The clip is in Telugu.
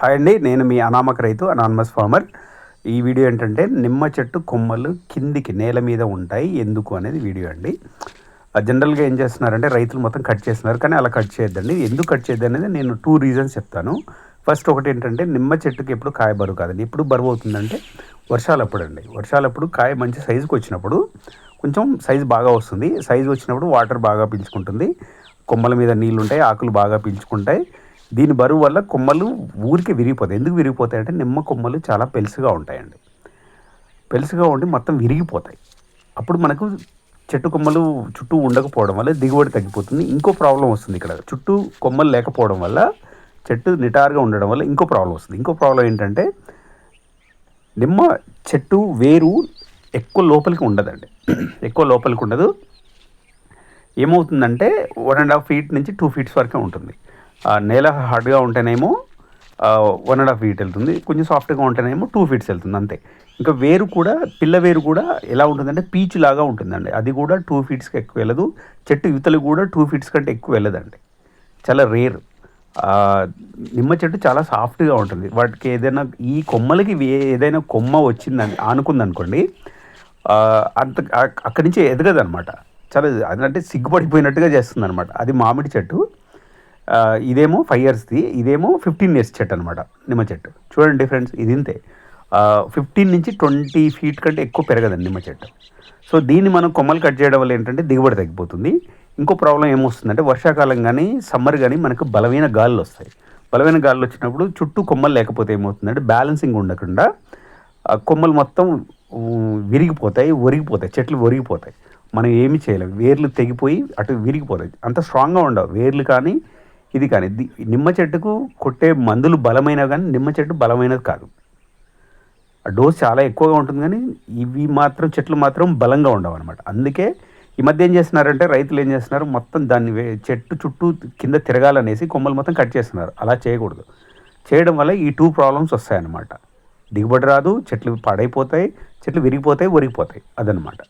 హాయ్ అండి, నేను మీ అనామక రైతు అనానమస్ ఫార్మర్. ఈ వీడియో ఏంటంటే నిమ్మ చెట్టు కొమ్మలు కిందికి నేల మీద ఉంటాయి ఎందుకు అనేది వీడియో అండి. జనరల్గా ఏం చేస్తున్నారంటే రైతులు మొత్తం కట్ చేస్తున్నారు, కానీ అలా కట్ చేయొద్దండి. ఎందుకు కట్ చేయొద్దు అనేది నేను 2 రీజన్స్ చెప్తాను. ఫస్ట్ ఒకటి ఏంటంటే నిమ్మ చెట్టుకి ఎప్పుడు కాయ బరువు కాదండి. ఎప్పుడు బరువు అవుతుందంటే వర్షాలప్పుడు అండి. వర్షాలప్పుడు కాయ మంచి సైజుకి వచ్చినప్పుడు కొంచెం సైజు బాగా వస్తుంది. సైజు వచ్చినప్పుడు వాటర్ బాగా పీల్చుకుంటుంది, కొమ్మల మీద నీళ్ళు ఉంటాయి, ఆకులు బాగా పీల్చుకుంటాయి. దీని బరువు వల్ల కొమ్మలు ఊరికి విరిగిపోతాయి. ఎందుకు విరిగిపోతాయి అంటే నిమ్మ కొమ్మలు చాలా పెలుసుగా ఉంటాయండి. పెలుసుగా ఉండి మొత్తం విరిగిపోతాయి. అప్పుడు మనకు చెట్టు కొమ్మలు చుట్టూ ఉండకపోవడం వల్ల దిగుబడి తగ్గిపోతుంది. ఇంకో ప్రాబ్లం వస్తుంది ఇక్కడ, చుట్టూ కొమ్మలు లేకపోవడం వల్ల చెట్టు నిటారుగా ఉండడం వల్ల ఇంకో ప్రాబ్లం వస్తుంది. ఇంకో ప్రాబ్లం ఏంటంటే నిమ్మ చెట్టు వేరు ఎక్కువ లోపలికి ఉండదండి. ఎక్కువ లోపలికి ఉండదు. ఏమవుతుందంటే 1.5 feet నుంచి 2 feet వరకే ఉంటుంది. నేల హార్డ్గా ఉంటేనేమో 1.5 feet వెళ్తుంది, కొంచెం సాఫ్ట్గా ఉంటేనేమో 2 feet వెళ్తుంది అంతే. ఇంకా వేరు కూడా, పిల్ల వేరు కూడా ఎలా ఉంటుందంటే పీచు లాగా ఉంటుందండి. అది కూడా 2 feetకి ఎక్కువ వెళ్ళదు. చెట్టు యువతలు కూడా 2 feet కంటే ఎక్కువ వెళ్ళదండి. చాలా రేర్. నిమ్మ చెట్టు చాలా సాఫ్ట్గా ఉంటుంది. వాటికి ఏదైనా ఈ కొమ్మలకి ఏదైనా కొమ్మ వచ్చిందని ఆనుకుందనుకోండి, అంత అక్కడి నుంచి ఎదగదు అనమాట. చాలా అదంటే సిగ్గుపడిపోయినట్టుగా చేస్తుంది అనమాట. అది మామిడి చెట్టు. ఇదేమో 5 yearsది, ఇదేమో 15 years చెట్టు అనమాట నిమ్మ చెట్టు. చూడండి డిఫరెన్స్, ఇది ఇంతే. 15 నుంచి 20 feet కంటే ఎక్కువ పెరగదండి నిమ్మ చెట్టు. సో దీన్ని మనం కొమ్మలు కట్ చేయడం వల్ల ఏంటంటే దిగుబడి తగ్గిపోతుంది. ఇంకో ప్రాబ్లం ఏమొస్తుందంటే వర్షాకాలం కానీ సమ్మర్ కానీ మనకు బలమైన గాలులు వస్తాయి. బలమైన గాలులు వచ్చినప్పుడు చుట్టూ కొమ్మలు లేకపోతే ఏమవుతుందంటే బ్యాలెన్సింగ్ ఉండకుండా కొమ్మలు మొత్తం విరిగిపోతాయి, ఒరిగిపోతాయి, చెట్లు ఒరిగిపోతాయి. మనం ఏమి చేయలేం, వేర్లు తెగిపోయి అటు విరిగిపోతాయి. అంత స్ట్రాంగ్గా ఉండవు వేర్లు కానీ ఇది కానీ. నిమ్మ చెట్టుకు కొట్టే మందులు బలమైనవి, కానీ నిమ్మ చెట్టు బలమైనది కాదు. ఆ డోస్ చాలా ఎక్కువగా ఉంటుంది, కానీ ఇవి మాత్రం చెట్లు మాత్రం బలంగా ఉండవు అనమాట. అందుకే ఈ మధ్య ఏం చేస్తున్నారంటే రైతులు ఏం చేస్తున్నారు, మొత్తం దాన్ని చెట్టు చుట్టూ కింద తిరగాలనేసి కొమ్మలు మొత్తం కట్ చేస్తున్నారు. అలా చేయకూడదు. చేయడం వల్ల ఈ 2 problems వస్తాయన్నమాట. దిగుబడి రాదు, చెట్లు పాడైపోతాయి, చెట్లు విరిగిపోతాయి, ఒరిగిపోతాయి. అదనమాట.